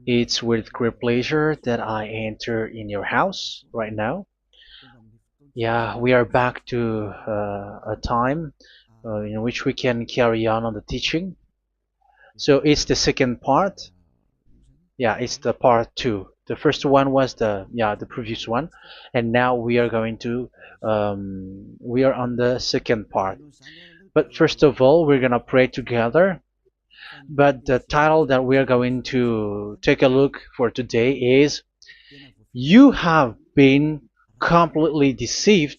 It's with great pleasure that I enter in your house right now. Yeah, we are back to a time in which we can carry on the teaching. So it's the second part. Yeah, it's the part two. The first one was the previous one, and now we are going to we are on the second part. But first of all, we're gonna pray together. But the title that we are going to take a look for today is "You have been completely deceived,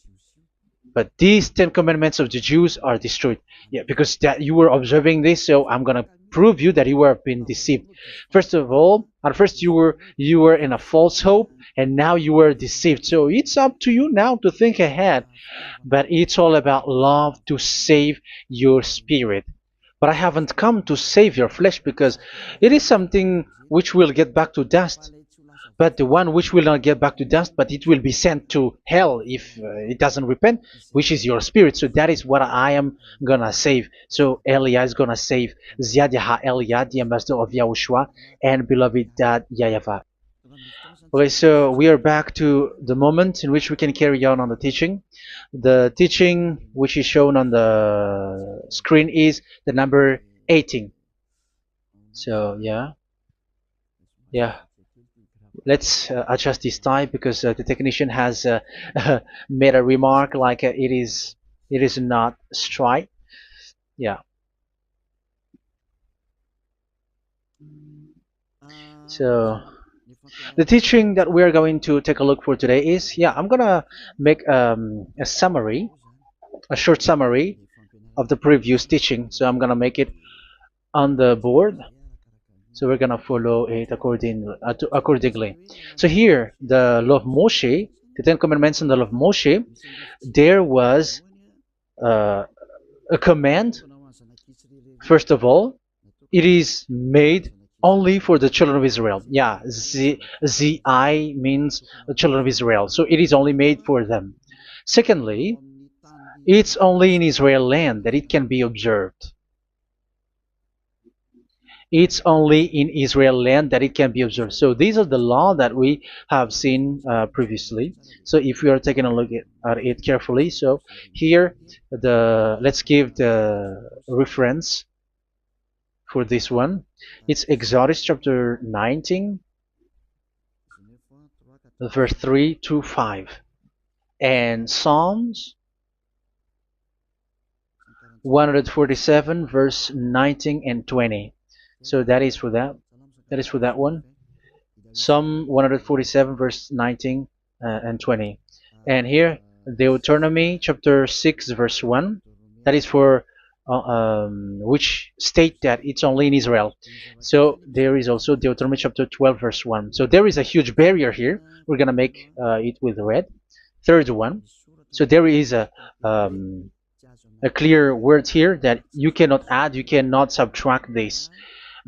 but these Ten Commandments of the Jews are destroyed." Yeah, because that you were observing this, so I'm gonna prove you that you were been deceived. First of all, at first you were in a false hope, and now you were deceived. So it's up to you now to think ahead. But it's all about love to save your spirit. But I haven't come to save your flesh because it is something which will get back to dust. But the one which will not get back to dust, but it will be sent to hell if it doesn't repent, which is your spirit. So that is what I am gonna save. So Elia is gonna save Ziadiha Elia, the ambassador of Yahushua, and beloved dad YAHVAH. Okay, so we are back to the moment in which we can carry on the teaching. The teaching which is shown on the screen is the number 18. So yeah, let's adjust this time because the technician has made a remark like it is not straight. Yeah. So the teaching that we are going to take a look for today is, I'm gonna make a summary, a short summary of the previous teaching. So I'm gonna make it on the board. So we're gonna follow it accordingly. So here, the law of Moshe, the Ten Commandments and the law of Moshe, there was uh, a command. First of all, it is made only for the children of Israel. Yeah, Z-I means the children of Israel. So it is only made for them. Secondly, it's only in Israel land that it can be observed. It's only in Israel land that it can be observed. So these are the law that we have seen previously. So if we are taking a look at it carefully, so here let's give the reference for this one. It's Exodus chapter 19, verse 3 to 5, and Psalms 147, verse 19 and 20. So that is for that. That is for that one. Psalm 147, verse 19 and 20. And here, Deuteronomy chapter 6, verse 1. That is for which state that it's only in Israel. So there is also Deuteronomy chapter 12, verse 1. So there is a huge barrier here. We're going to make it with red. Third one. So there is a clear word here that you cannot add, you cannot subtract this.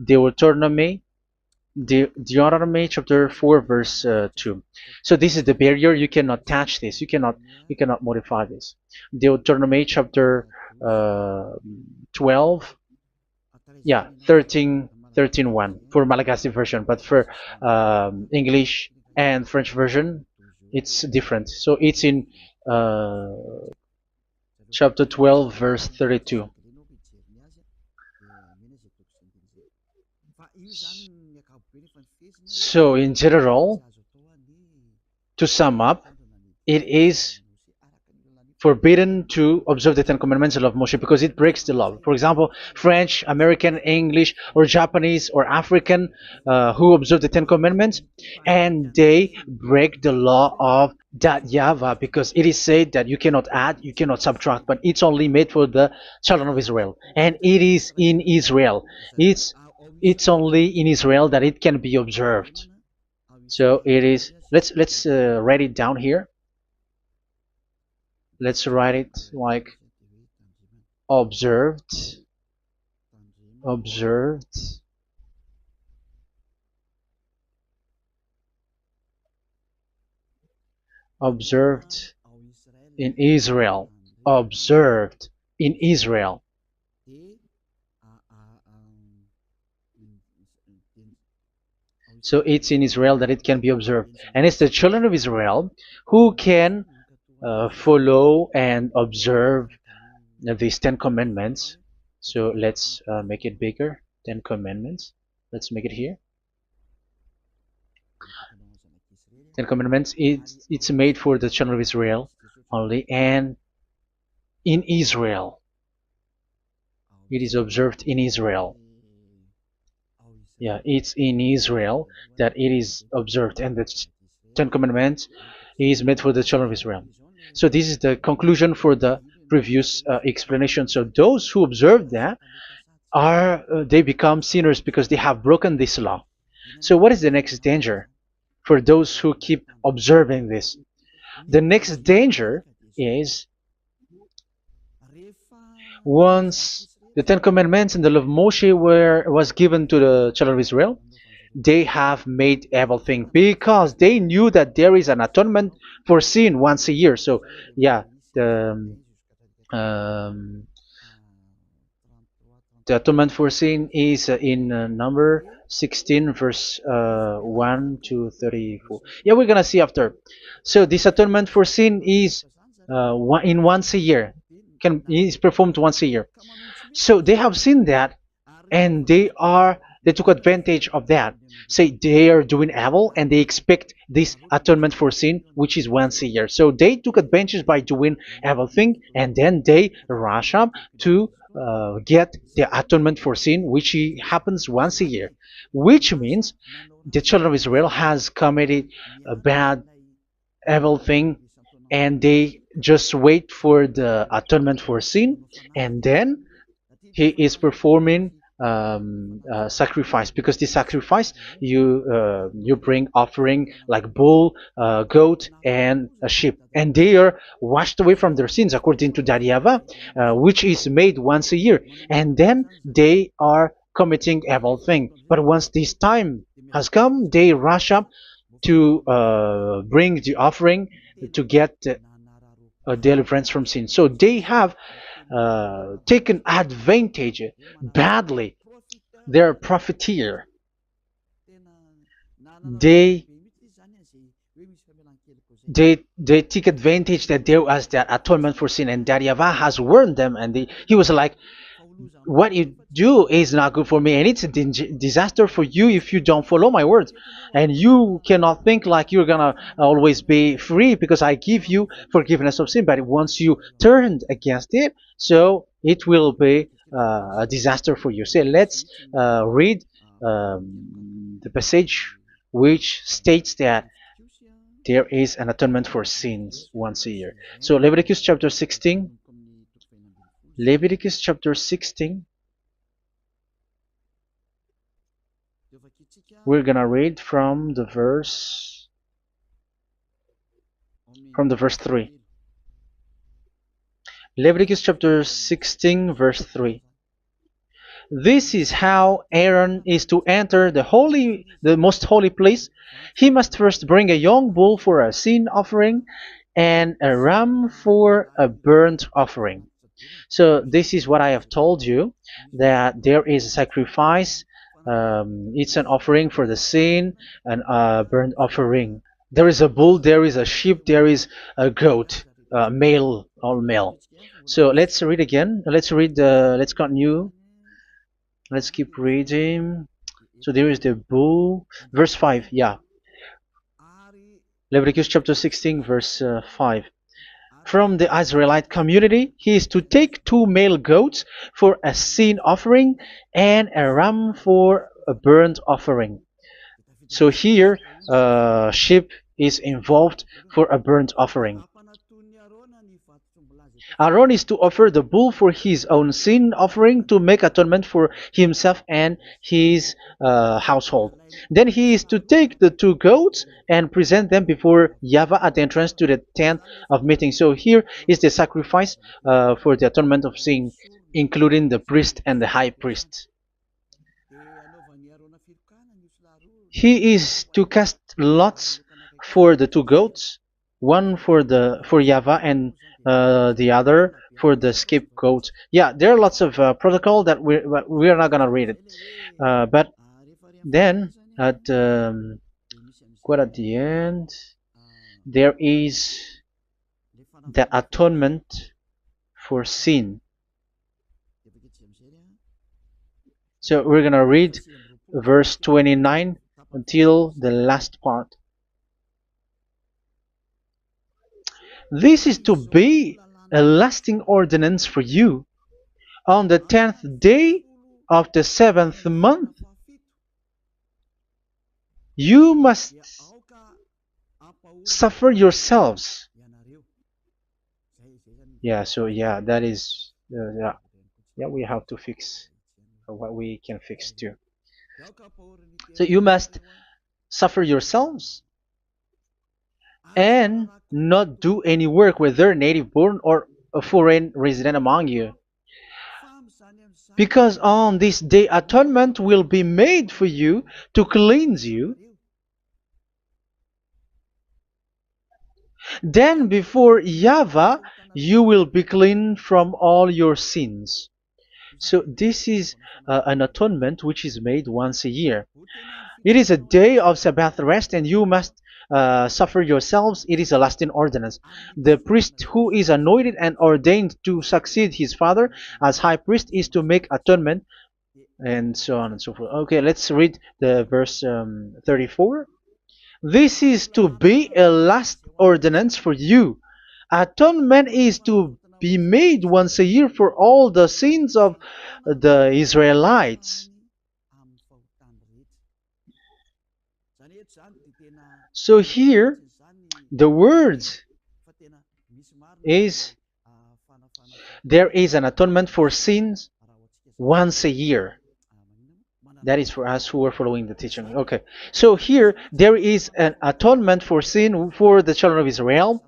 Deuteronomy chapter 4, verse 2. So this is the barrier. You cannot touch this. You cannot modify this. Deuteronomy chapter 12, 13:1 for Malagasy version, but for English and French version, it's different. So it's in chapter 12, verse 32. So in general, to sum up, it is forbidden to observe the Ten Commandments of Moshe because it breaks the law. For example, French, American, English, or Japanese or African who observe the Ten Commandments and they break the law of that YAHVAH because it is said that you cannot add, you cannot subtract, but it's only made for the children of Israel, and it is in Israel. It's only in Israel that it can be observed. So it is. Let's write it down here. Let's write it like observed, observed, observed in Israel, observed in Israel. So it's in Israel that it can be observed. And it's the children of Israel who can follow and observe these 10 commandments. So let's make it bigger. 10 commandments. Let's make it here. 10 commandments. It's made for the children of Israel only, and in Israel. It is observed in Israel. Yeah, it's in Israel that it is observed, and the 10 commandments is made for the children of Israel. So this is the conclusion for the previous explanation. So those who observe that are they become sinners because they have broken this law. So what is the next danger for those who keep observing this? The next danger is once the Ten Commandments and the law of Moshe was given to the children of Israel, they have made everything because they knew that there is an atonement for sin once a year. So yeah, um, the atonement for sin is in number 16 verse 1 to 34. Yeah, we're gonna see after. So this atonement for sin is once a year, is performed once a year. So they have seen that, and they took advantage of that. Say they are doing evil and they expect this atonement for sin, which is once a year. So they took advantage by doing evil thing, and then they rush up to get the atonement for sin, which happens once a year, which means the children of Israel has committed a bad evil thing, and they just wait for the atonement for sin, and then he is performing sacrifice, because the sacrifice you bring offering like bull, goat, and a sheep, and they are washed away from their sins according to that YAHVAH, which is made once a year, and then they are committing evil thing. But once this time has come, they rush up to bring the offering to get deliverance from sin. So they have taken advantage badly. They're profiteer. They they take advantage that there was that atonement for sin, and that YAHVAH has warned them, and he was like, what you do is not good for me, and it's a disaster for you if you don't follow my words, and you cannot think like you're gonna always be free because I give you forgiveness of sin, but once you turned against it, so it will be a disaster for you. So let's read the passage which states that there is an atonement for sins once a year. So Leviticus chapter 16. Leviticus chapter 16. We're gonna read from the verse 3. Leviticus chapter 16 verse 3. This is how Aaron is to enter the most holy place. He must first bring a young bull for a sin offering and a ram for a burnt offering. So this is what I have told you, that there is a sacrifice. It's an offering for the sin, and a burnt offering. There is a bull, there is a sheep, there is a goat, male, all male. So let's read again. Let's continue. Let's keep reading. So there is the bull, verse 5. Yeah, Leviticus chapter 16 verse 5. From the Israelite community, he is to take 2 male goats for a sin offering and a ram for a burnt offering. So here, sheep is involved for a burnt offering. Aaron is to offer the bull for his own sin offering to make atonement for himself and his household. Then he is to take the 2 goats and present them before YAHVAH at the entrance to the tent of meeting. So here is the sacrifice for the atonement of sin, including the priest and the high priest. He is to cast lots for the 2 goats, one for YAHVAH and the other for the scapegoat. Yeah, there are lots of protocol that we are not gonna read it, but then at quite at the end, there is the atonement for sin. So we're gonna read verse 29 until the last part. This is to be a lasting ordinance for you. On the 10th day of the 7th month, you must suffer yourselves. Yeah, so yeah, that is, yeah, we have to fix what we can fix too. So you must suffer yourselves and not do any work, whether native born or a foreign resident among you. Because on this day atonement will be made for you to cleanse you. Then before YAHVAH you will be clean from all your sins. So this is an atonement which is made once a year. It is a day of Sabbath rest, and you must suffer yourselves. It is a lasting ordinance. The priest who is anointed and ordained to succeed his father as high priest is to make atonement, and so on and so forth. Okay, let's read the verse 34. This is to be a last ordinance for you. Atonement is to be made once a year for all the sins of the Israelites. So here, the words is there is an atonement for sins once a year. That is for us who are following the teaching. Okay, so here there is an atonement for sin for the children of Israel,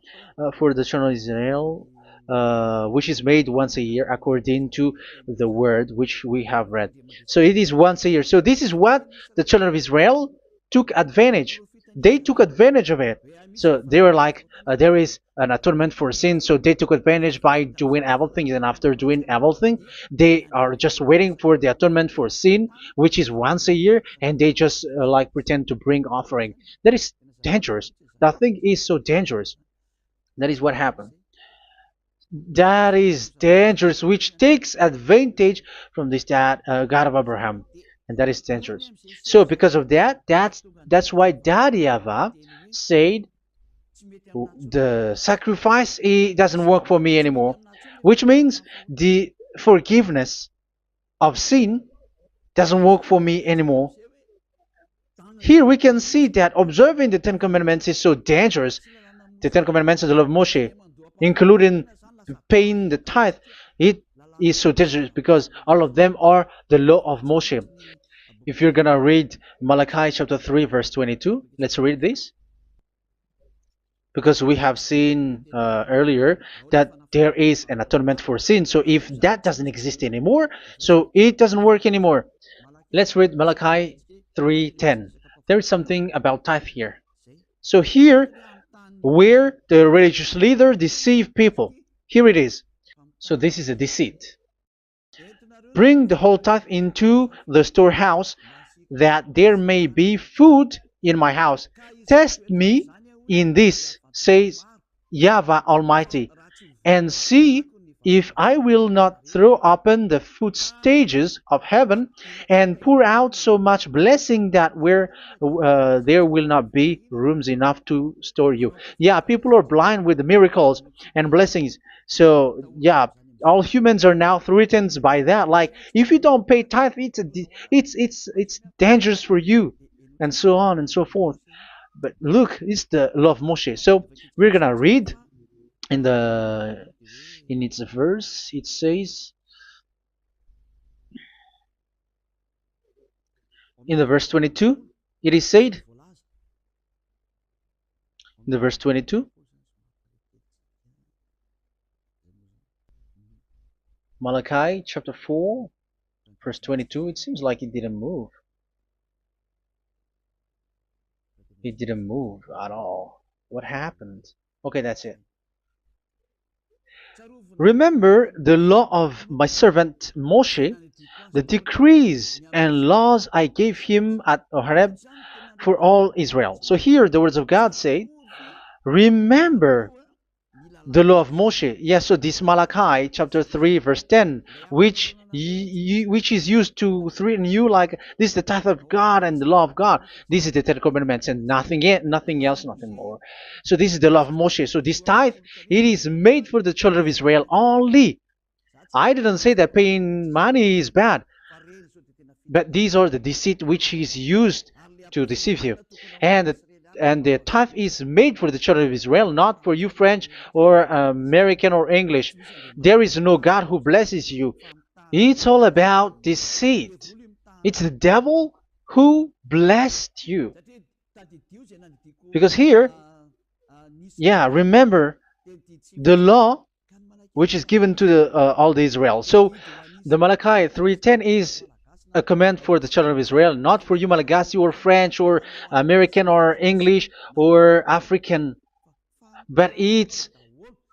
which is made once a year according to the word which we have read. So it is once a year. So this is what the children of Israel took advantage. They took advantage of it. So they were like, there is an atonement for sin, so they took advantage by doing evil things, and after doing evil things, they are just waiting for the atonement for sin, which is once a year, and they just like pretend to bring offering. That is dangerous. That thing is so dangerous. That is what happened. That is dangerous, which takes advantage from this God of Abraham, and that is dangerous. So because of that, that's why YAHVAH said the sacrifice, it doesn't work for me anymore, which means the forgiveness of sin doesn't work for me anymore. Here we can see that observing the Ten Commandments is so dangerous. The Ten Commandments of the law of Moshe, including paying the tithe, it is so dangerous because all of them are the law of Moshe. If you're gonna read Malachi chapter 3 verse 22, let's read this. Because we have seen earlier that there is an atonement for sin. So if that doesn't exist anymore, so it doesn't work anymore. Let's read Malachi 3:10. There is something about tithe here. So here, where the religious leader deceive people, here it is. So this is a deceit. Bring the whole tithe into the storehouse, that there may be food in my house. Test me in this, says YAHVAH Almighty, and see if I will not throw open the food stages of heaven and pour out so much blessing that where there will not be rooms enough to store you. Yeah, people are blind with the miracles and blessings. So yeah, all humans are now threatened by that. Like, if you don't pay tithe, it's dangerous for you, and so on and so forth. But look, it's the law of Moshe. So we're gonna read in its verse. It says in the verse 22, it is said in the verse 22, Malachi chapter 4 verse 22. It seems like it didn't move. It didn't move at all. What happened? Okay, that's it. Remember the law of my servant Moshe, the decrees and laws I gave him at Horeb for all Israel. So here the words of God say, remember the law of Moshe. Yes, so this Malachi chapter 3 verse 10, which is used to threaten you like this is the tithe of God and the law of God. This is the Ten Commandments and nothing yet, nothing else, nothing more. So this is the law of Moshe. So this tithe, it is made for the children of Israel only. I didn't say that paying money is bad, but these are the deceit which is used to deceive you. And the tithe is made for the children of Israel, not for you French or American or English. There is no God who blesses you. It's all about deceit. It's the devil who blessed you. Because here, yeah, remember the law which is given to all the Israel. So the Malachi 3:10 is a command for the children of Israel, not for you Malagasy or French or American or English or African, but it's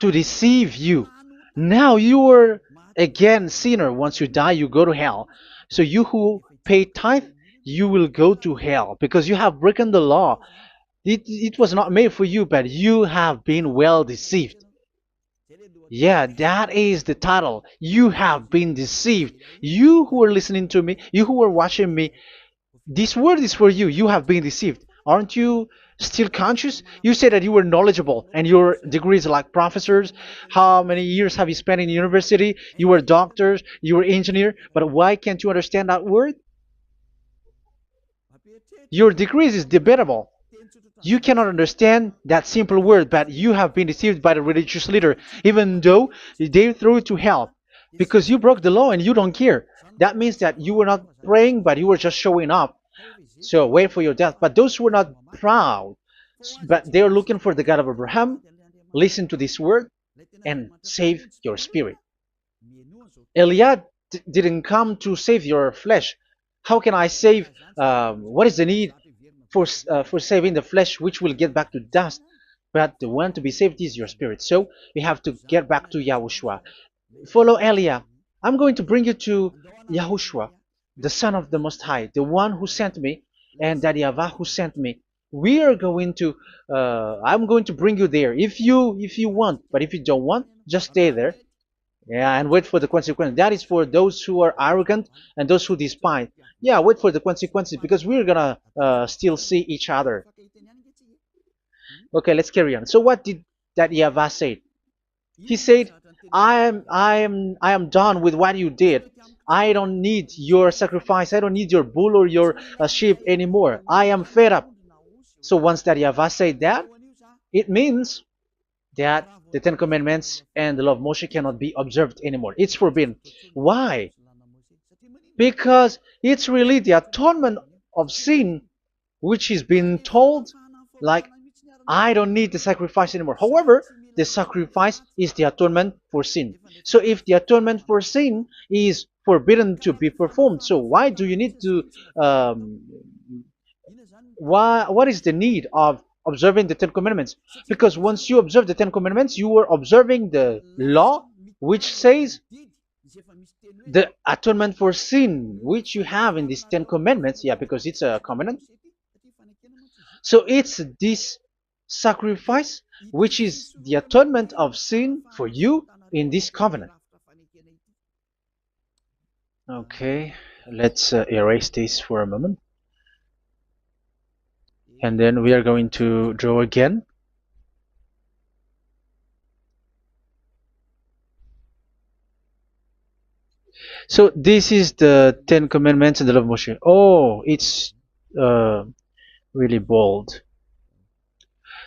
to deceive you. Now you are again sinner. Once you die, you go to hell. So you who pay tithe, you will go to hell because you have broken the law. It was not made for you, but you have been well deceived. Yeah, that is the title. You have been deceived. You who are listening to me, you who are watching me, this word is for you. You have been deceived. Aren't you still conscious? You say that you were knowledgeable and your degrees like professors. How many years have you spent in university? You were doctors, you were engineer, but why can't you understand that word? Your degrees is debatable. You cannot understand that simple word, but you have been deceived by the religious leader, even though they threw you to hell because you broke the law and you don't care. That means that you were not praying, but you were just showing up. So wait for your death. But those who are not proud, but they are looking for the God of Abraham, listen to this word and save your spirit. Eliad didn't come to save your flesh. How can I save? What is the need for saving the flesh, which will get back to dust? But the one to be saved is your spirit. So we have to get back to YAHOSHUAH. Follow Eliah. I'm going to bring you to YAHOSHUAH, the Son of the Most High, the one who sent me, and that YAHVAH who sent me. We are going to. I'm going to bring you there if you want, but if you don't want, just stay there. Yeah, and wait for the consequences. That is for those who are arrogant and those who despise. Yeah, wait for the consequences because we're gonna still see each other. Okay, let's carry on. So what did that YAHVAH say? He said, I am done with what you did. I don't need your sacrifice. I don't need your bull or your sheep anymore. I am fed up. So once that YAHVAH said that, it means that the Ten Commandments and the law of Moshe cannot be observed anymore. It's forbidden. Why? Because it's really the atonement of sin which is being told, like, I don't need the sacrifice anymore. However, the sacrifice is the atonement for sin. So if the atonement for sin is forbidden to be performed, so why do you need to what is the need of observing the Ten Commandments? Because once you observe the Ten Commandments, you are observing the law which says the atonement for sin which you have in these Ten Commandments. Yeah, because it's a covenant. So it's this sacrifice which is the atonement of sin for you in this covenant. Okay, let's erase this for a moment. And then we are going to draw again. So this is the Ten Commandments and the Law of Moshe. Oh, it's really bold.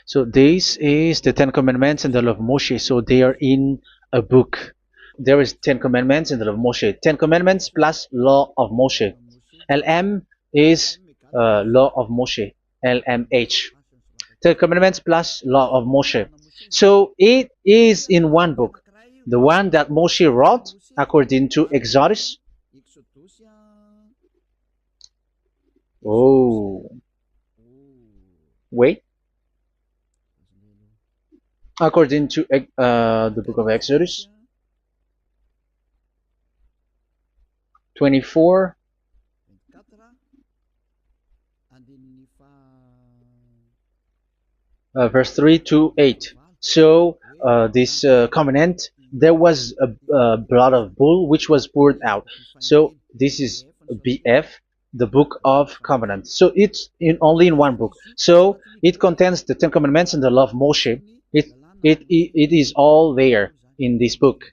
So this is the Ten Commandments and the Law of Moshe. So they are in a book. There is Ten Commandments and the Law of Moshe. Ten Commandments plus Law of Moshe. LM is Law of Moshe. LMH. Ten Commandments plus Law of Moshe. So it is in one book. The one that Moshe wrote according to Exodus. Oh, wait. According to the book of Exodus. 24, verse 3 to 8. So this covenant, there was a blood of bull which was poured out. So this is BF, the book of covenant. So it's only in one book. So it contains the Ten Commandments and the law of Moshe. It is all there in this book.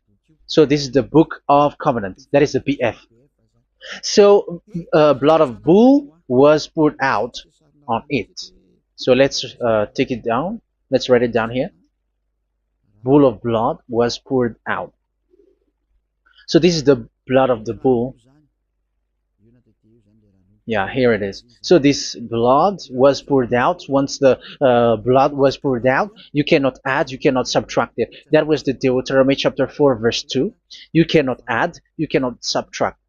So this is the book of covenant. That is the BF. So blood of bull was poured out on it. So let's take it down. Let's write it down here. Bull of blood was poured out. So this is the blood of the bull. Yeah, here it is. So this blood was poured out. Once the blood was poured out, you cannot add, you cannot subtract it. That was the Deuteronomy chapter 4, verse 2. You cannot add, you cannot subtract.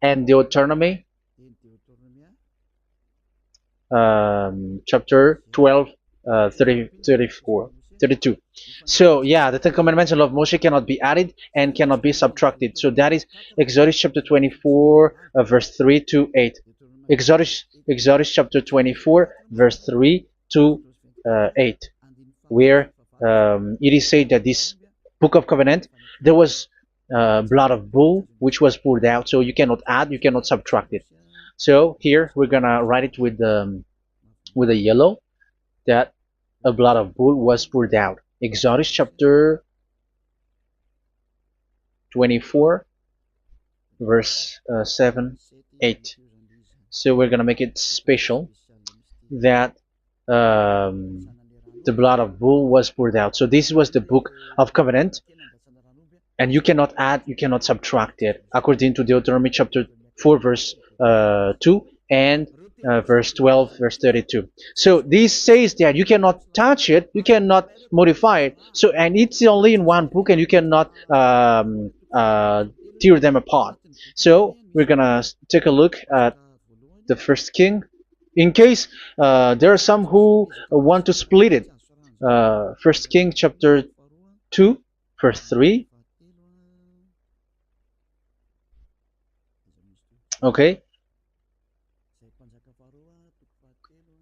And Deuteronomy chapter 12, 32. So yeah, the Ten Commandments and law of Moshe cannot be added and cannot be subtracted. So that is Exodus chapter 24, verse 3 to 8. Exodus chapter 24, verse 3 to 8, where it is said that this book of covenant, there was blood of bull which was poured out. So you cannot add, you cannot subtract it. So here we're gonna write it with a yellow, that a blood of bull was poured out. Exodus chapter 24, verse 7, 8. So we're gonna make it special that the blood of bull was poured out. So this was the book of covenant, and you cannot add, you cannot subtract it, according to Deuteronomy chapter 4, verse 2 and verse 12, verse 32. So this says that you cannot touch it, you cannot modify it. So, and it's only in one book, and you cannot tear them apart. So we're gonna take a look at the first king, in case there are some who want to split it. First King chapter 2, verse 3. Okay.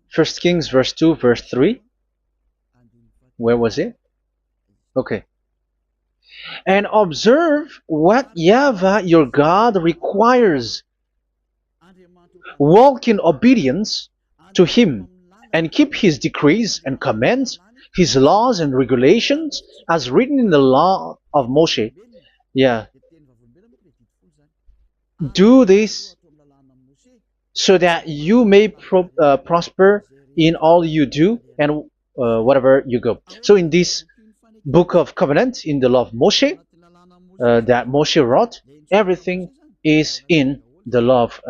First Kings verse 2, verse 3. Where was it? Okay. And observe what YAHVAH your God requires. Walk in obedience to Him, and keep His decrees and commands, His laws and regulations, as written in the law of Moshe. Yeah. Do this so that you may prosper in all you do and whatever you go. So in this book of covenant, in the law of Moshe, that Moshe wrote, everything is in the law of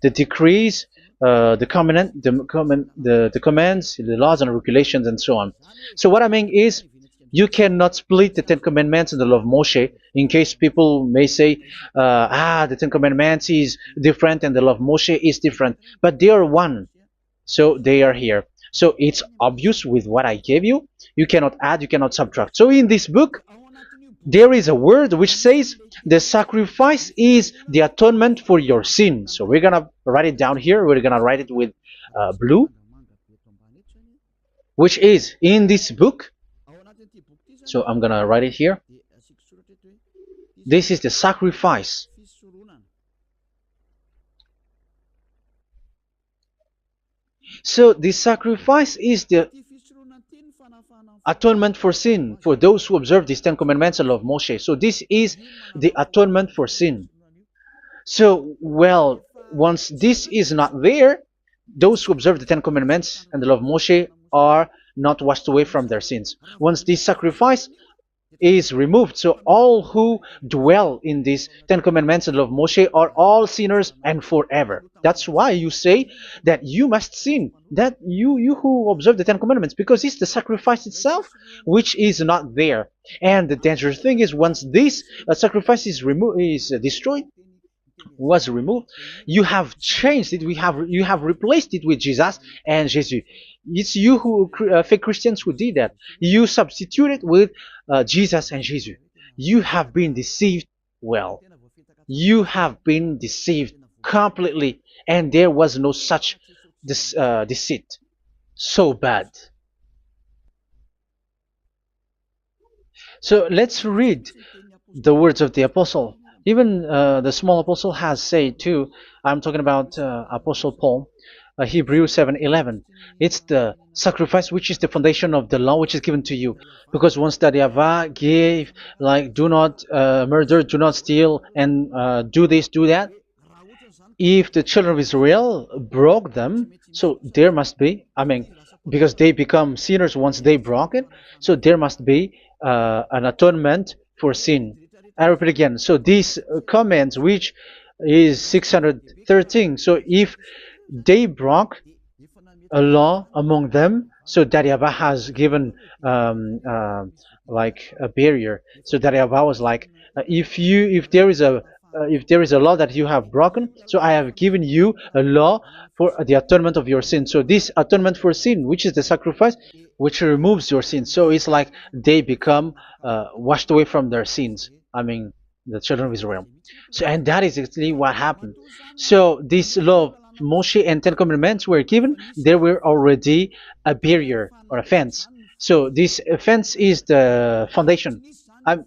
the decrees, the covenant, the commands, the laws and regulations, and so on. So what I mean is, you cannot split the Ten Commandments and the law of Moshe, in case people may say, the Ten Commandments is different and the law of Moshe is different, but they are one. So they are here. So it's obvious with what I gave you. You cannot add, you cannot subtract. So in this book, there is a word which says the sacrifice is the atonement for your sin. So we're gonna write it down here. We're gonna write it with blue, which is in this book. So I'm gonna write it here. This is the sacrifice. So the sacrifice is the atonement for sin, for those who observe these Ten Commandments and law of Moshe. So this is the atonement for sin. So, well, once this is not there, those who observe the Ten Commandments and the law of Moshe are not washed away from their sins. Once this sacrifice is removed, so all who dwell in these Ten Commandments and law of Moshe are all sinners and forever. That's why you say that you must sin, that you who observe the Ten Commandments, because it's the sacrifice itself which is not there. And the dangerous thing is, once this sacrifice is removed, is destroyed, was removed, you have changed it. You have replaced it with Jesus and Jesus. It's you who fake Christians who did that. You substituted with Jesus and Jesus. You have been deceived well. You have been deceived completely, and there was no such deceit. So bad. So let's read the words of the apostle. Even the small apostle has said too. I'm talking about Apostle Paul, Hebrews 7:11. It's the sacrifice which is the foundation of the law which is given to you. Because once that Yahweh gave, like, do not murder, do not steal, and do this, do that. If the children of Israel broke them, so there must be, I mean, because they become sinners once they broke it, so there must be an atonement for sin. I repeat again. So these comments, which is 613, so if they broke a law among them, so that Yahweh has given like a barrier. So that Yahweh was like, if there is a law that you have broken, so I have given you a law for the atonement of your sin. So this atonement for sin, which is the sacrifice, which removes your sin. So it's like they become washed away from their sins. I mean, the children of Israel. So, and that is actually what happened. So this law of Moshe and Ten Commandments were given. There were already a barrier or a fence. So this fence is the foundation. I'm,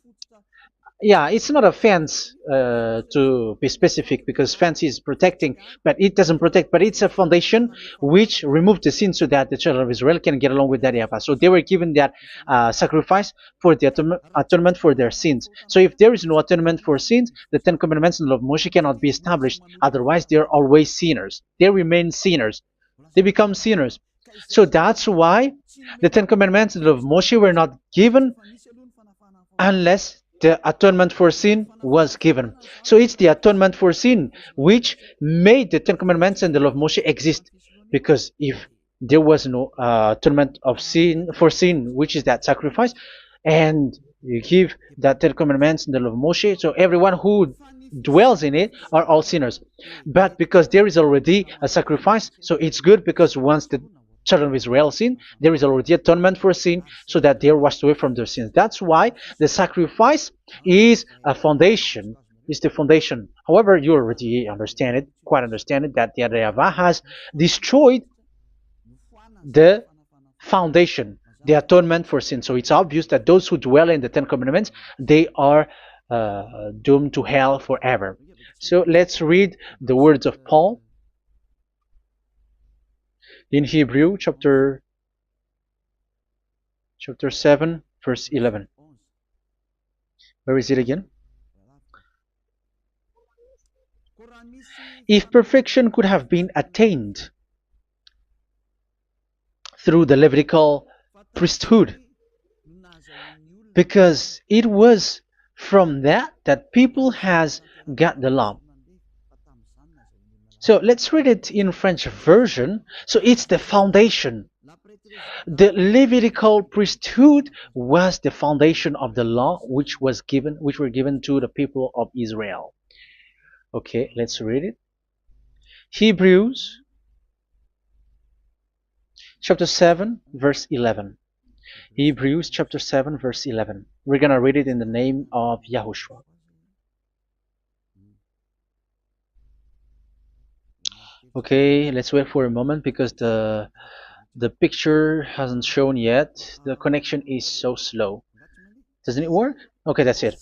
yeah, it's not a fence to be specific, because fence is protecting, but it doesn't protect. But it's a foundation which removed the sin so that the children of Israel can get along with that Yahweh. So they were given that sacrifice for the atonement for their sins. So if there is no atonement for sins, the Ten Commandments and the law of Moshe cannot be established. Otherwise, they are always sinners. They remain sinners. They become sinners. So that's why the Ten Commandments and the law of Moshe were not given unless the atonement for sin was given. So it's the atonement for sin which made the Ten Commandments and the law of Moshe exist. Because if there was no atonement of sin for sin, which is that sacrifice, and you give that Ten Commandments and the law of Moshe, so everyone who dwells in it are all sinners. But because there is already a sacrifice, so it's good, because once the children of Israel sin, there is already atonement for sin, so that they are washed away from their sins. That's why the sacrifice is a foundation, is the foundation. However, you already understand it, quite understand it, that the YAHVAH has destroyed the foundation, the atonement for sin. So it's obvious that those who dwell in the Ten Commandments, they are doomed to hell forever. So let's read the words of Paul in Hebrew chapter 7 verse 11. Where is it again? If perfection could have been attained through the Levitical priesthood, because it was from that people has got the law. So let's read it in French version. So it's the foundation. The Levitical priesthood was the foundation of the law which were given to the people of Israel. Okay, let's read it. Hebrews chapter 7 verse 11. Hebrews chapter 7 verse 11. We're going to read it in the name of YAHOSHUAH. Okay, let's wait for a moment, because the picture hasn't shown yet. The connection is so slow. Doesn't it work? Okay, that's it.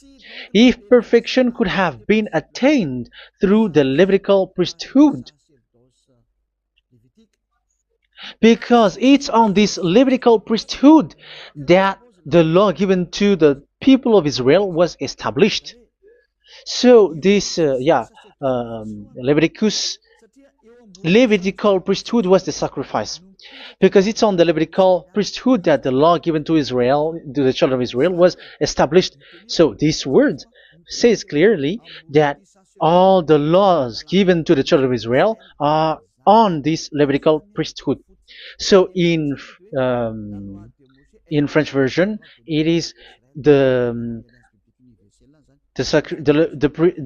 If perfection could have been attained through the Levitical priesthood, because it's on this Levitical priesthood that the law given to the people of Israel was established. So this, Levitical priesthood was the sacrifice, because it's on the Levitical priesthood that the law given to Israel, to the children of Israel, was established. So this word says clearly that all the laws given to the children of Israel are on this Levitical priesthood. So in French version, it is the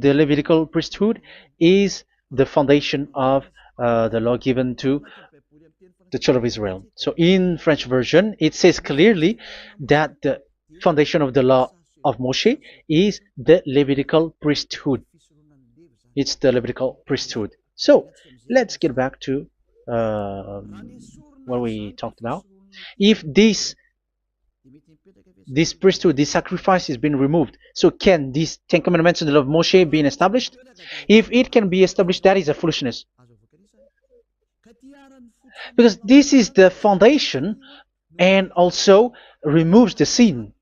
Levitical priesthood is the foundation of the law given to the children of Israel. So in French version, it says clearly that the foundation of the law of Moshe is the Levitical priesthood. It's the Levitical priesthood. So let's get back to what we talked about. If this priesthood, this sacrifice is being removed, so can these Ten Commandments and the law of Moshe being established? If it can be established, that is a foolishness. Because this is the foundation and also removes the sin.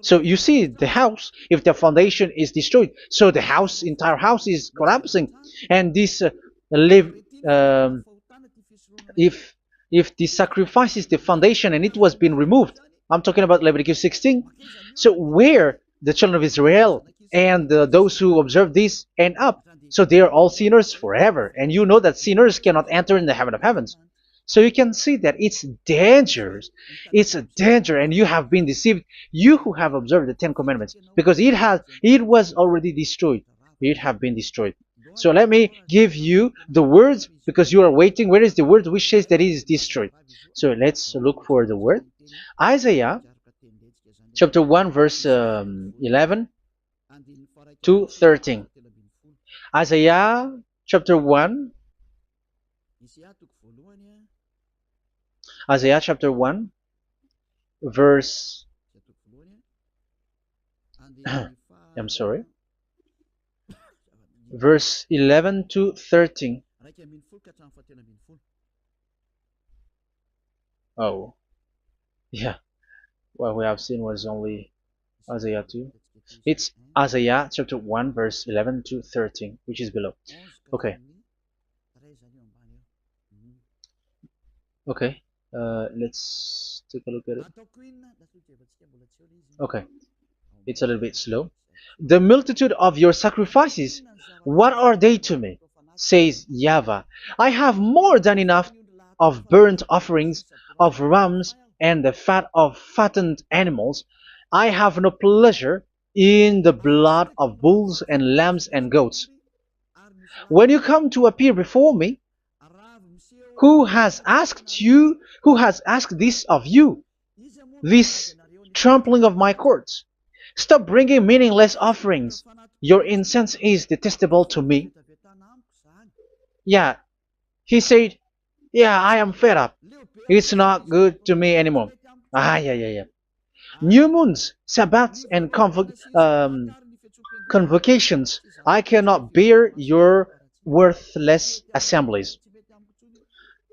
So you see the house, if the foundation is destroyed, so the house, entire house is collapsing. And this live, um, if the sacrifice is the foundation and it was being removed, I'm talking about Leviticus 16. So where the children of Israel and those who observe this end up, so they are all sinners forever. And you know that sinners cannot enter in the heaven of heavens. So you can see that it's dangerous. It's a danger, and you have been deceived. You who have observed the Ten Commandments, because it was already destroyed. It have been destroyed. So let me give you the words, because you are waiting. Where is the word which says that it is destroyed? So let's look for the word. Isaiah chapter 1 verse 11 to 13. Isaiah chapter 1. Isaiah chapter 1 verse I'm sorry, verse 11 to 13. Oh, yeah, what we have seen was only Isaiah 2. It's Isaiah chapter 1 verse 11 to 13, which is below. Okay. Okay. Let's take a look at it. Okay. It's a little bit slow. The multitude of your sacrifices, what are they to me? Says YAHVAH. I have more than enough of burnt offerings, of rams, and the fat of fattened animals. I have no pleasure in the blood of bulls and lambs and goats. When you come to appear before me, who has asked this of you, this trampling of my courts? Stop bringing meaningless offerings. Your incense is detestable to me. Yeah, he said, yeah, I am fed up. It's not good to me anymore. Yeah. New moons, Sabbaths, and convocations. I cannot bear your worthless assemblies.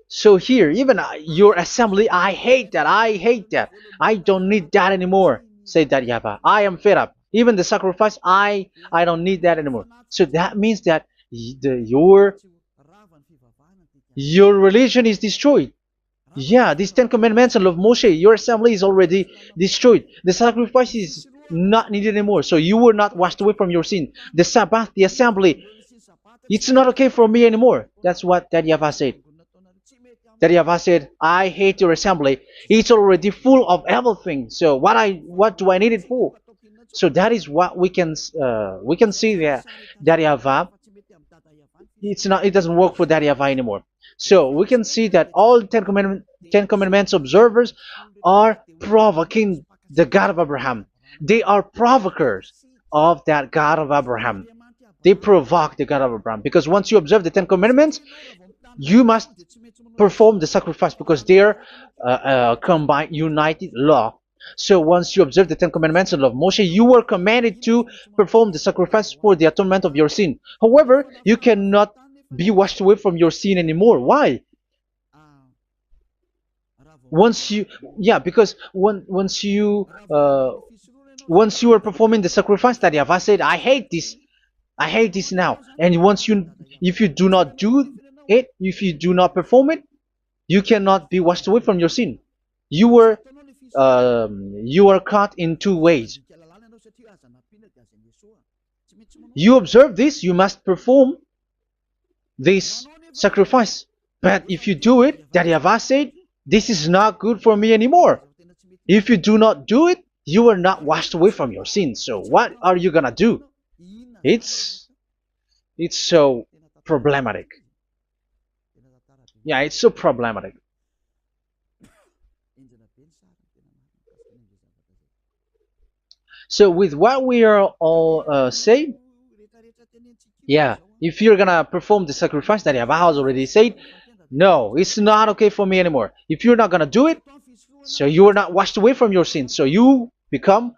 So here, even your assembly, I hate that. I hate that. I don't need that anymore. Say that, YAHVAH. I am fed up. Even the sacrifice, I don't need that anymore. So that means that your religion is destroyed. Yeah, these Ten Commandments and love Moshe, your assembly is already destroyed. The sacrifice is not needed anymore. So you were not washed away from your sin. The Sabbath, the assembly, it's not okay for me anymore. That's what that YAHVAH said. That YAHVAH said, I hate your assembly. It's already full of everything. So what do I need it for? So that is what we can see there. That YAHVAH, it doesn't work for that YAHVAH anymore. So we can see that all Ten Commandments observers are provoking the God of Abraham. They are provokers of that God of Abraham. They provoke the God of Abraham, because once you observe the Ten Commandments, you must perform the sacrifice, because they are combined, united law. So once you observe the Ten Commandments and love Moshe, you were commanded to perform the sacrifice for the atonement of your sin. However, you cannot be washed away from your sin anymore. Why? Because once you are performing the sacrifice, that YAHVAH said, I hate this now. And if you do not do it, if you do not perform it, you cannot be washed away from your sin. You are caught in two ways. You observe this, you must perform this sacrifice. But if you do it, that YAHVAH said, this is not good for me anymore. If you do not do it, you are not washed away from your sins. So what are you gonna do? It's so problematic. Yeah, it's so problematic. So with what we are all saying, yeah, if you're gonna perform the sacrifice that YAHVAH has already said, no, it's not okay for me anymore. If you're not gonna do it, so you are not washed away from your sins, so you become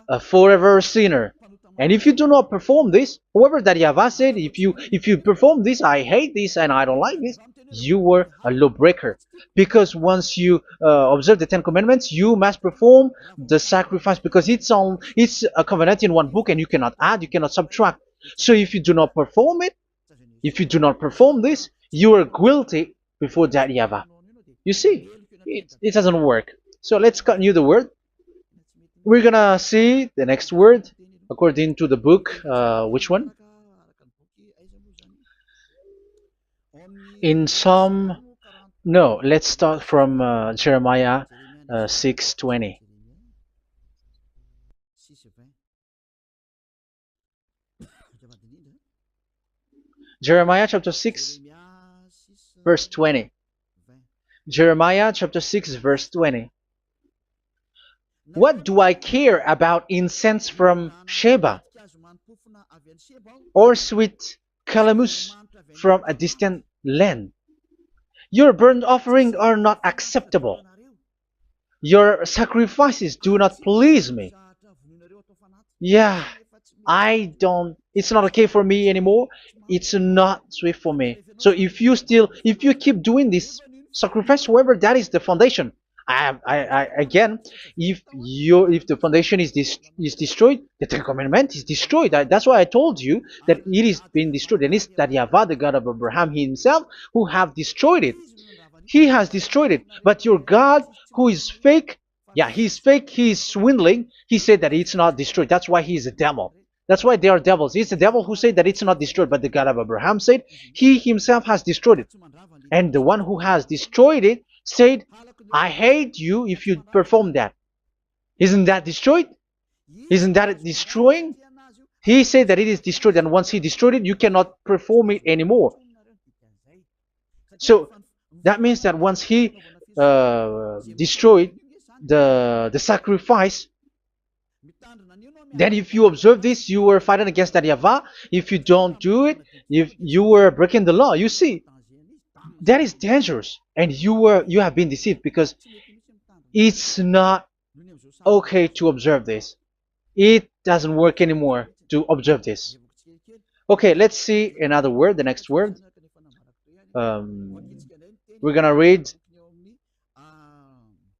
a forever sinner. And if you do not perform this, however that YAHVAH said, if you perform this, I hate this and I don't like this, you were a lawbreaker. Because once you observe the Ten Commandments, you must perform the sacrifice, because it's a covenant in one book, and you cannot add, you cannot subtract. So if you do not perform it, if you do not perform this, you are guilty before that YAHVAH. You see, it doesn't work. So let's continue the word. We're gonna see the next word according to the book. Which one? In Psalm. No, let's start from Jeremiah 6:20. Jeremiah chapter 6, verse 20. Jeremiah chapter 6, verse 20. What do I care about incense from Sheba, or sweet calamus from a distant land? Your burnt offerings are not acceptable. Your sacrifices do not please me. Yeah, it's not okay for me anymore. It's not sweet for me. So if you keep doing this sacrifice, however, that is the foundation. Again, if the foundation is destroyed, the Ten Commandment is destroyed. That's why I told you that it is being destroyed, and it's that YAHVAH, the God of Abraham himself, who have destroyed it. He has destroyed it. But your God, who is fake, yeah, he's fake, he's swindling. He said that it's not destroyed. That's why he is a devil. That's why they are devils. It's the devil who said that it's not destroyed, but the God of Abraham said he himself has destroyed it. And the one who has destroyed it said, I hate you if you perform that. Isn't that destroyed? Isn't that destroying? He said that it is destroyed, and once he destroyed it, you cannot perform it anymore. So that means that once he destroyed the sacrifice, then if you observe this, you were fighting against that YAHVAH. If you don't do it, if you were breaking the law, you see, that is dangerous, and you have been deceived, because it's not okay to observe this. It doesn't work anymore to observe this. Okay, let's see another word, the next word. We're gonna read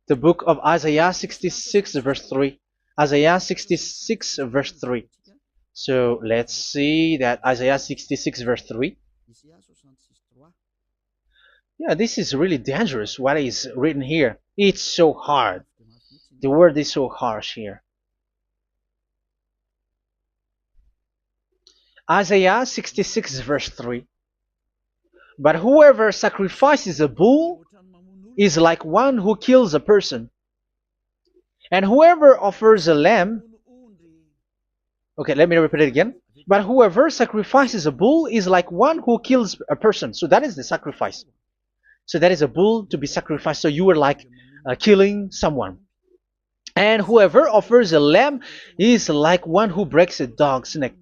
the book of Isaiah 66 verse 3. Isaiah 66 verse 3. So let's see that Isaiah 66 verse 3. Yeah, this is really dangerous what is written here. It's so hard. The word is so harsh here. Isaiah 66 verse 3. But whoever sacrifices a bull is like one who kills a person. And whoever offers a lamb... Okay, let me repeat it again. But whoever sacrifices a bull is like one who kills a person. So that is the sacrifice. So that is a bull to be sacrificed. So you were like killing someone. And whoever offers a lamb is like one who breaks a dog's neck.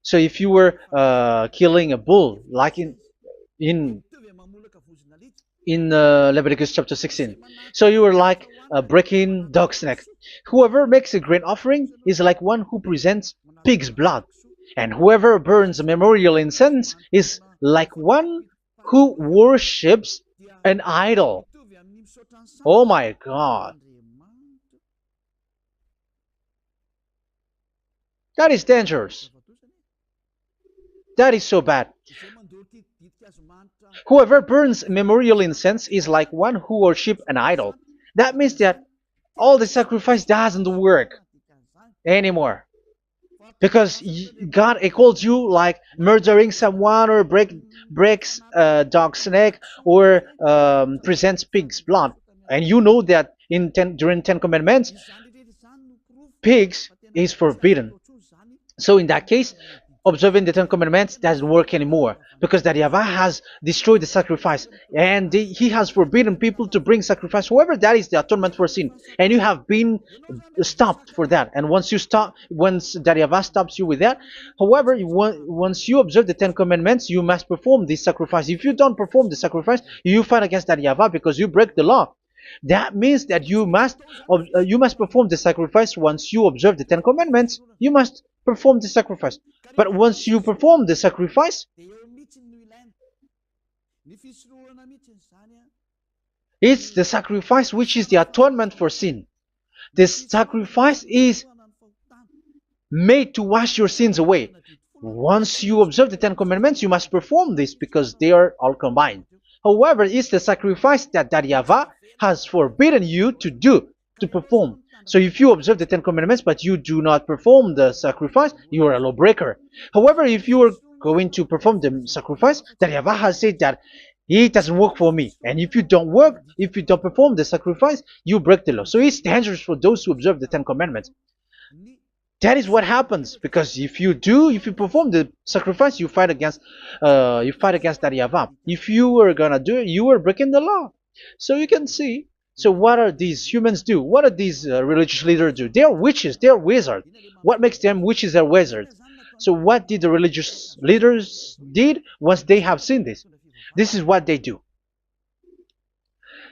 So if you were killing a bull, like in Leviticus chapter 16, so you were like breaking dog's neck. Whoever makes a grain offering is like one who presents pig's blood. And whoever burns a memorial incense is like one who worships an idol. Oh my God. That is dangerous. That is so bad. Whoever burns memorial incense is like one who worships an idol. That means that all the sacrifice doesn't work anymore. Because God calls you like murdering someone, or breaks a dog's neck, or presents pig's blood. And you know that during 10 Commandments, pigs is forbidden. So in that case, observing the Ten Commandments doesn't work anymore because that Yahweh has destroyed the sacrifice and he has forbidden people to bring sacrifice. However, that is the atonement for sin, and you have been stopped for that. And once you stop, once that Yahweh stops you with that, however, once you observe the Ten Commandments, you must perform this sacrifice. If you don't perform the sacrifice, you fight against that Yahweh because you break the law. That means that you must perform the sacrifice. Once you observe the Ten Commandments, you must perform the sacrifice. But once you perform the sacrifice, it's the sacrifice which is the atonement for sin. This sacrifice is made to wash your sins away. Once you observe the Ten Commandments, you must perform this because they are all combined. However, it's the sacrifice that Yahweh has forbidden you to do, to perform. So if you observe the Ten Commandments but you do not perform the sacrifice, you are a lawbreaker. However, if you are going to perform the sacrifice, that Yahweh has said that it doesn't work for me. And if you don't perform the sacrifice, you break the law. So it's dangerous for those who observe the Ten Commandments. That is what happens, because if you perform the sacrifice, you fight against that Yahweh. If you were gonna do it, you are breaking the law. So you can see. So what are these humans do? What are these religious leaders do? They are witches. They are wizards. What makes them witches and wizards? So what did the religious leaders did once they have seen this? This is what they do.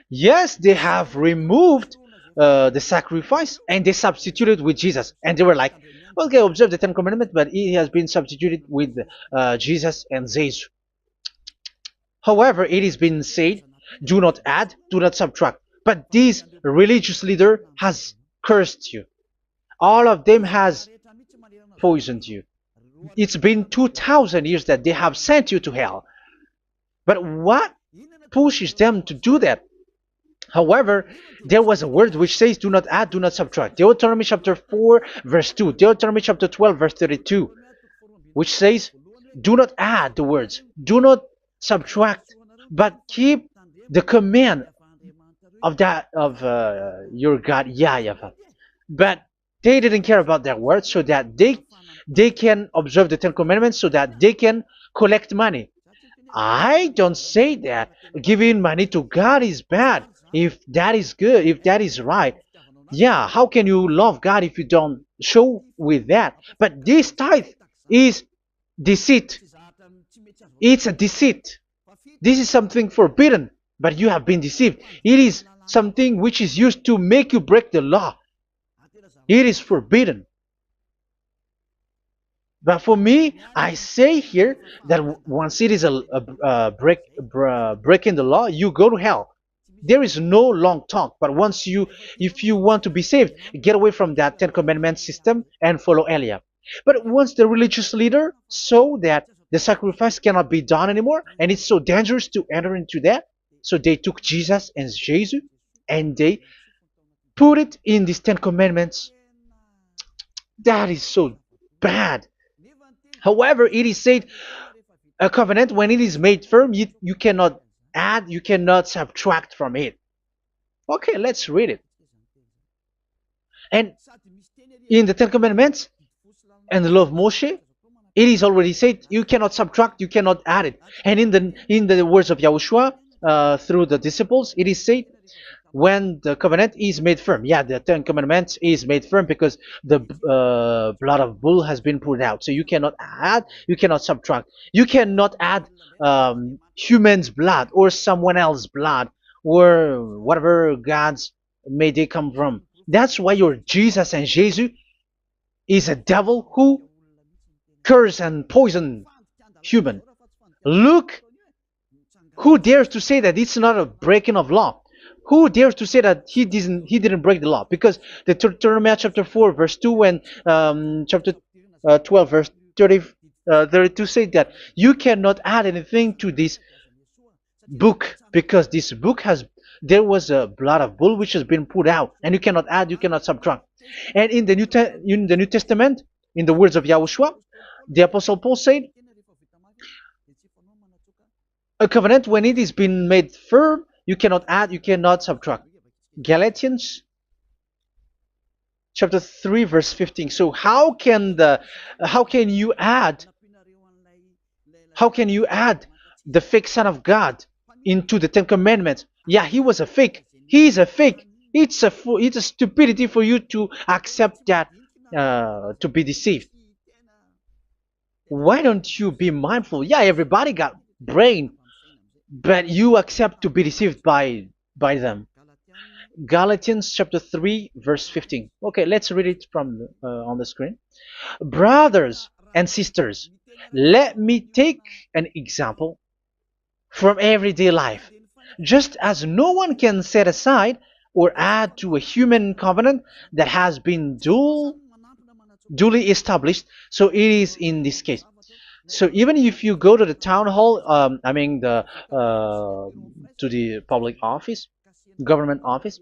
Yes, they have removed the sacrifice and they substituted with Jesus, and they were like, okay, observe the Ten Commandments, but it has been substituted with Jesus and Jesus. However, it has been said, do not add, do not subtract. But this religious leader has cursed you. All of them has poisoned you. It's been 2,000 years that they have sent you to hell. But what pushes them to do that? However, there was a word which says, do not add, do not subtract. Deuteronomy chapter 4, verse 2. Deuteronomy chapter 12, verse 32. Which says, do not add the words, do not subtract, but keep the command of your God, Yahweh. But they didn't care about that word, so that they can observe the Ten Commandments, so that they can collect money. I don't say that giving money to God is bad. If that is good, if that is right, yeah, how can you love God if you don't show with that? But this tithe is deceit. It's a deceit. This is something forbidden, but you have been deceived. It is something which is used to make you break the law. It is forbidden. But for me, I say here that once it is breaking the law, you go to hell. There is no long talk. But if you want to be saved, get away from that Ten Commandments system and follow Eliab. But once the religious leader saw that the sacrifice cannot be done anymore, and it's so dangerous to enter into that, so they took Jesus and Jesus and they put it in these Ten Commandments. That is so bad. However, it is said, a covenant, when it is made firm, you cannot add, you cannot subtract from it. Okay, let's read it. And in the Ten Commandments and the law of Moshe, it is already said, you cannot subtract, you cannot add it. And in the words of YAHOSHUAH, through the disciples, it is said, when the covenant is made firm. Yeah, the Ten Commandments is made firm because the blood of bull has been poured out. So you cannot add, you cannot subtract. You cannot add human's blood or someone else's blood or whatever gods may they come from. That's why your Jesus and Jesus is a devil who curse and poison human. Look, who dares to say that it's not a breaking of law? Who dares to say that he didn't break the law? Because the Deuteronomy chapter 4 verse 2 and chapter 12 verse 32 say that you cannot add anything to this book, because this book there was a blood of bull which has been put out, and you cannot add, you cannot subtract. And in the New Testament, in the words of YAHOSHUAH, the Apostle Paul said, a covenant, when it is been made firm, you cannot add, you cannot subtract. Galatians chapter 3 verse 15. So how can you add How can you add the fake Son of God into the Ten Commandments? Yeah, he was a fake. He is a fake. It's a stupidity for you to accept that, to be deceived. Why don't you be mindful? Yeah, everybody got brain, but you accept to be deceived by them. Galatians chapter 3 verse 15. Okay, let's read it from on the screen. Brothers and sisters, let me take an example from everyday life. Just as no one can set aside or add to a human covenant that has been duly established, so it is in this case. So even if you go to the town hall, I mean to the public office, government office,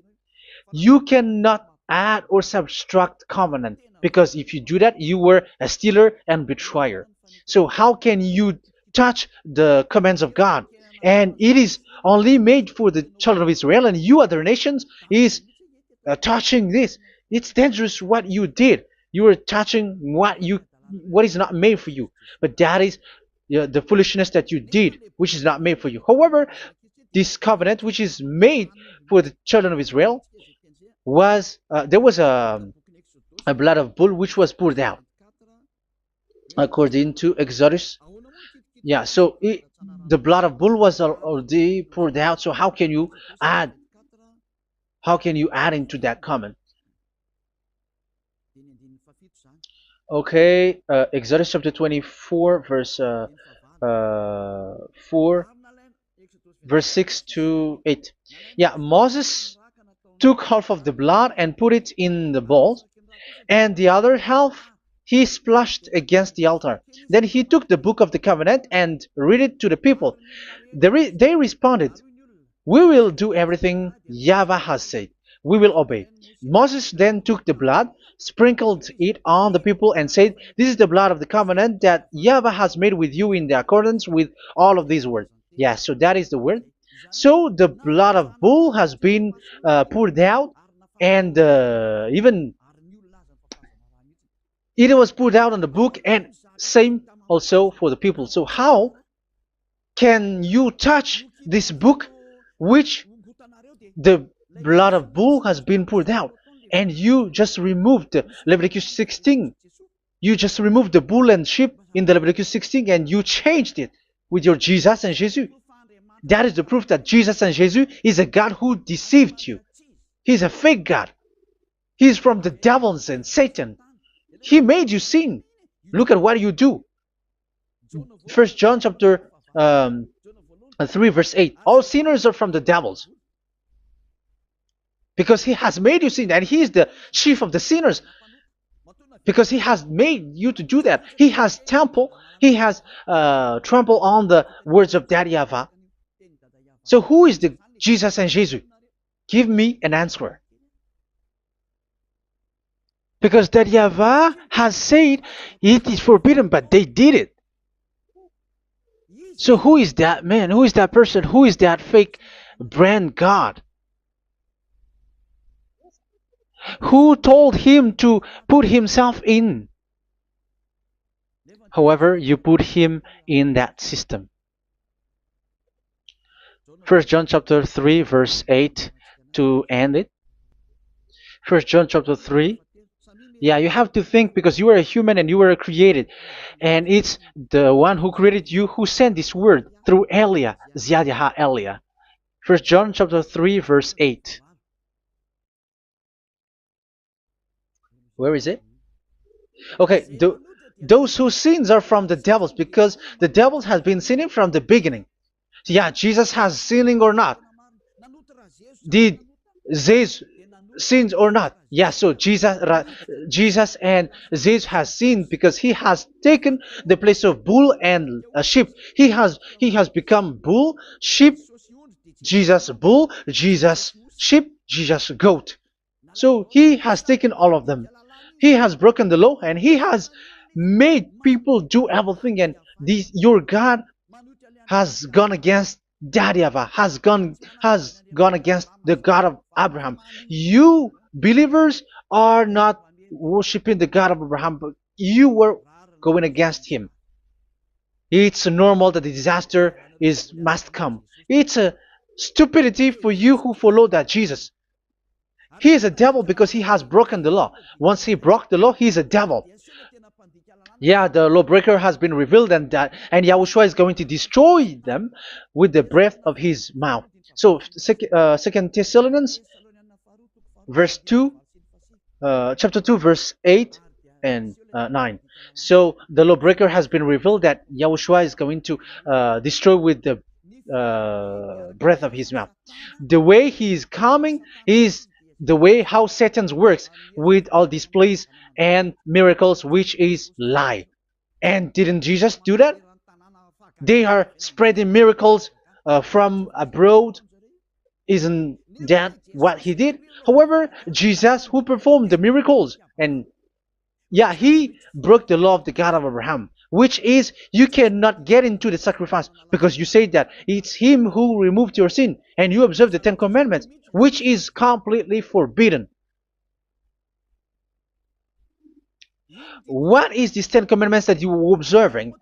you cannot add or subtract covenant, because if you do that, you were a stealer and betrayer. So how can you touch the commands of God? And it is only made for the children of Israel, and you other nations is touching this. It's dangerous what you did. You are touching what is not made for you. But that is the foolishness that you did, which is not made for you. However, this covenant, which is made for the children of Israel, was there was a blood of bull which was poured out according to Exodus. Yeah, so the blood of bull was already poured out. So add how can you add into that comment? Okay, Exodus chapter 24 verse 4, verse 6 to 8. Yeah, Moses took half of the blood and put it in the bowl, and the other half he splashed against the altar. Then he took the book of the covenant and read it to the people. They responded, "We will do everything YAHVAH has said. We will obey." Moses then took the blood, sprinkled it on the people, and said, "This is the blood of the covenant that YAHVAH has made with you in the accordance with all of these words." Yeah, so that is the word. So the blood of bull has been poured out, and even it was poured out on the book, and same also for the people. So how can you touch this book which the blood of bull has been poured out, and you just removed Leviticus 16? You just removed the bull and sheep in the Leviticus 16, and you changed it with your Jesus and Jesus. That is the proof that Jesus and Jesus is a God who deceived you. He's a fake God. He's from the devils and Satan. He made you sin. Look at what you do. First John chapter 3 verse 8. All sinners are from the devils, because he has made you sin, and he is the chief of the sinners, because he has made you to do that. He has trampled on the words of Daddy Yahvah. So who is the Jesus and Jesus? Give me an answer. Because Daddy Yahvah has said it is forbidden, but they did it. So who is that man? Who is that person? Who is that fake brand God? Who told him to put himself in? However, you put him in that system. First John chapter 3 verse 8 to end it. First John chapter 3. Yeah, you have to think, because you are a human and you were created. And it's the one who created you who sent this word through Elia, Ziadiha Elia. First John chapter 3 verse 8. Where is it? Okay, those whose sins are from the devils, because the devil has been sinning from the beginning. Yeah, Jesus has sinning or not? Did Zeus sins or not? Yeah, so Jesus and Zeus has sinned, because he has taken the place of bull and a sheep. He has become bull, sheep, Jesus bull, Jesus sheep, Jesus goat. So he has taken all of them. He has broken the law, and he has made people do everything. And your God has gone against Dadiava, has gone against the God of Abraham. You believers are not worshiping the God of Abraham, but you were going against him. It's normal that the disaster is must come. It's a stupidity for you who follow that Jesus. He is a devil because he has broken the law. Once he broke the law, he is a devil. Yeah, the lawbreaker has been revealed, and Yahushua is going to destroy them with the breath of his mouth. So, Second Thessalonians, verse 2, chapter 2, verse 8 and 9. So the lawbreaker has been revealed that Yahushua is going to destroy with the breath of his mouth. The way he is coming is the way how Satan works with all displays and miracles, which is lie. And didn't Jesus do that? They are spreading miracles from abroad. Isn't that what he did? However, Jesus, who performed the miracles, and yeah, he broke the law of the God of Abraham, which is you cannot get into the sacrifice because you say that it's him who removed your sin and you observe the Ten Commandments, which is completely forbidden. What is these Ten Commandments that you were observing?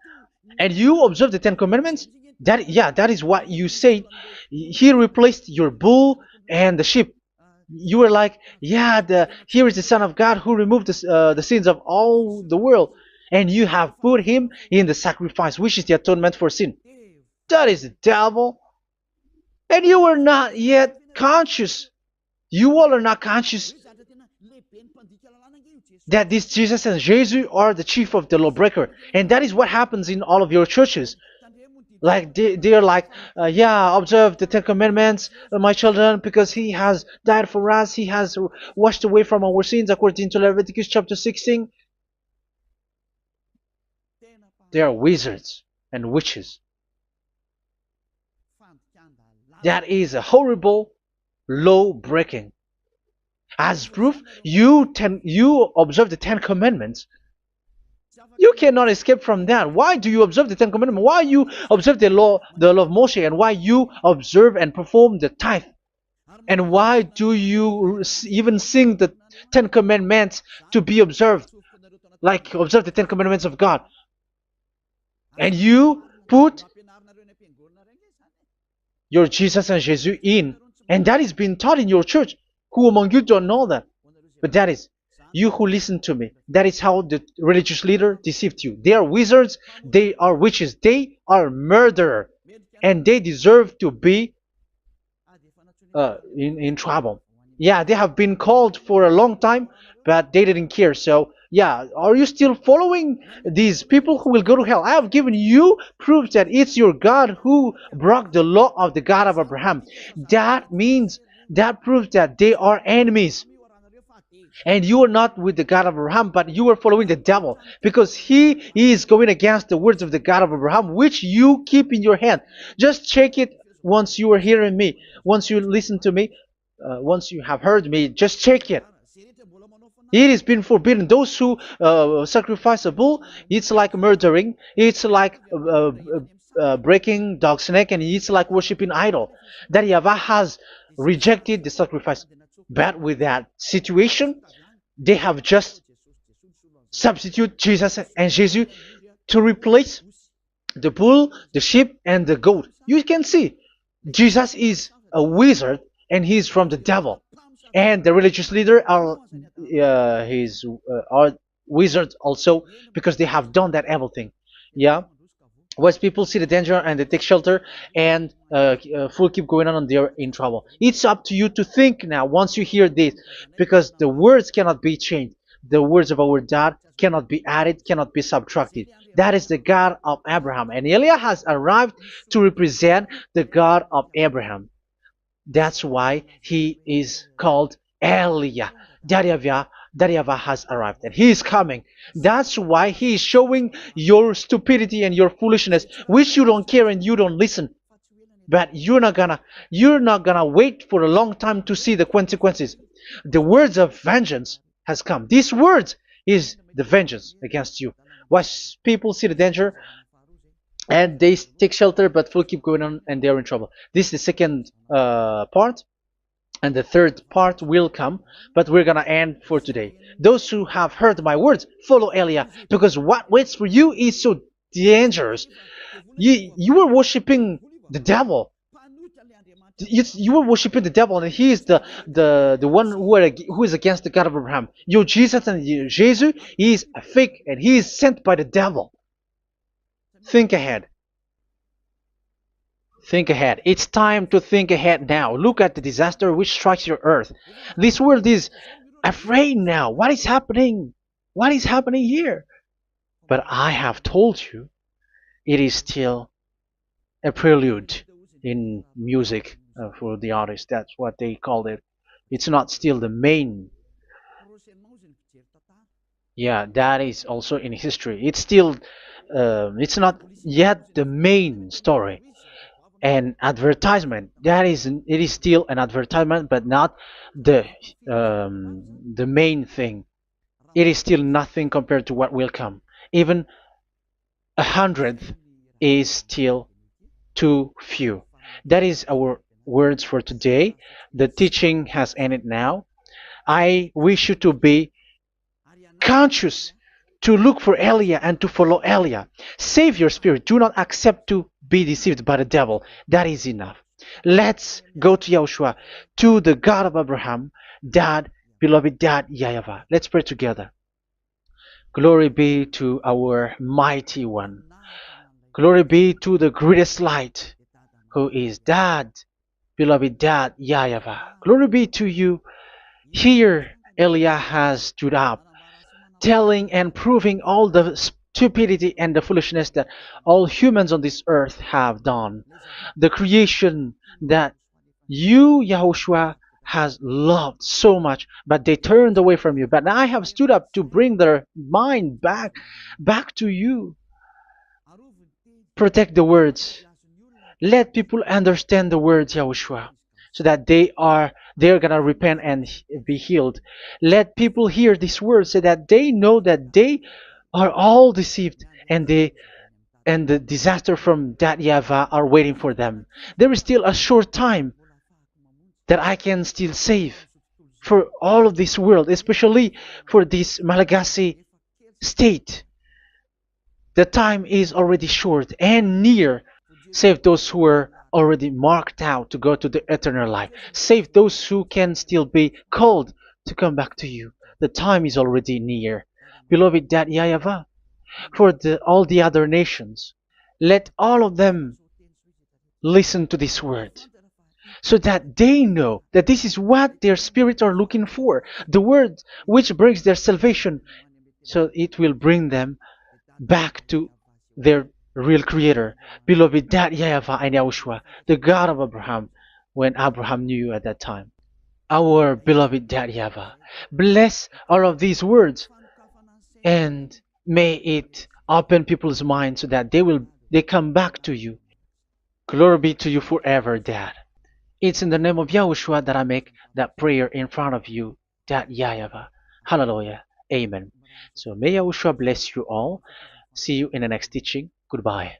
And you observe the Ten Commandments? That is what you said. He replaced your bull and the sheep. You were like, yeah, here is the Son of God who removed the sins of all the world, and you have put him in the sacrifice, which is the atonement for sin. That is the devil, and you are not yet conscious. You all are not conscious that this Jesus and Jesus are the chief of the lawbreaker, and that is what happens in all of your churches. Like they are like, yeah, observe the Ten Commandments, my children, because he has died for us. He has washed away from our sins according to Leviticus chapter 16. They are wizards and witches. That is a horrible law breaking. As proof, you observe the Ten Commandments. You cannot escape from that. Why do you observe the Ten Commandments? Why you observe the law of Moshe, and why you observe and perform the tithe? And why do you even sing the Ten Commandments to be observed? Like observe the Ten Commandments of God. And you put your Jesus and Jesus in. And that is being taught in your church. Who among you don't know that? But that is you who listen to me. That is how the religious leader deceived you. They are wizards. They are witches. They are murderers. And they deserve to be in trouble. Yeah, they have been called for a long time, but they didn't care. So, yeah, are you still following these people who will go to hell? I have given you proof that it's your God who broke the law of the God of Abraham. That proves that they are enemies. And you are not with the God of Abraham, but you are following the devil, because he is going against the words of the God of Abraham, which you keep in your hand. Just check it once you are hearing me. Once you listen to me, once you have heard me, just check it. It has been forbidden. Those who sacrifice a bull, it's like murdering. It's like breaking dog's neck, and it's like worshiping idol. That YAHVAH has rejected the sacrifice. But with that situation, they have just substitute Jesus and Jesus to replace the bull, the sheep, and the goat. You can see Jesus is a wizard, and he's from the devil. And the religious leader are wizards also, because they have done that evil thing. Yeah. Once people see the danger and they take shelter, and full keep going on, and they're in trouble. It's up to you to think now once you hear this, because the words cannot be changed. The words of our God cannot be added, cannot be subtracted. That is the God of Abraham, and Eliah has arrived to represent the God of Abraham. That's why he is called Eliah. YAHVAH has arrived, and he is coming. That's why he is showing your stupidity and your foolishness, which you don't care and you don't listen. But you're not gonna wait for a long time to see the consequences. The words of vengeance has come. These words is the vengeance against you. Once people see the danger and they take shelter, but will keep going on, and they're in trouble. This is the second part, and the third part will come, but we're gonna end for today. Those who have heard my words, follow Eliah, because what waits for you is so dangerous. You were worshiping the devil. You were worshiping the devil, and he is the one who is against the God of Abraham. Your Jesus and your Jesus, he is a fake, and he is sent by the devil. Think ahead. Think ahead. It's time to think ahead now. Look at the disaster which strikes your earth. This world is afraid now. What is happening? What is happening here? But I have told you, it is still a prelude in music for the artist. That's what they called it. It's not still the main. Yeah, that is also in history. It's still, it's not yet the main story. And advertisement, that is, it is still an advertisement, but not the the main thing. It is still nothing compared to what will come. Even a hundredth is still too few. That is our words for today. The teaching has ended now. I wish you to be conscious, to look for Elia and to follow Elia. Save your spirit. Do not accept to be deceived by the devil. That is enough. Let's go to Yahushua, to the God of Abraham, Dad, beloved Dad, YAHVAH. Let's pray together. Glory be to our mighty one. Glory be to the greatest light, who is Dad, beloved Dad, YAHVAH. Glory be to you. Here, Elia has stood up, telling and proving all the stupidity and the foolishness that all humans on this earth have done. The creation that you, Yahushua, has loved so much, but they turned away from you. But I have stood up to bring their mind back to you. Protect the words. Let people understand the words, Yahushua, so that they're gonna repent and be healed. Let people hear these words so that they know that they are all deceived, and the disaster from that YAHVAH are waiting for them. There is still a short time that I can still save for all of this world, especially for this Malagasy state. The time is already short and near. Save those who are already marked out to go to the eternal life. Save those who can still be called to come back to you. The time is already near. Beloved Dad YAHVAH, for all the other nations, let all of them listen to this word, so that they know that this is what their spirits are looking for, the word which brings their salvation, so it will bring them back to their real creator, beloved Dad YAHVAH and Yahushua, the God of Abraham, when Abraham knew you at that time. Our beloved Dad YAHVAH, bless all of these words, and may it open people's minds so that they come back to you. Glory be to you forever, Dad. It's in the name of Yahushua that I make that prayer in front of you, Dad YAHVAH. Hallelujah. Amen. So may Yahushua bless you all. See you in the next teaching. Goodbye.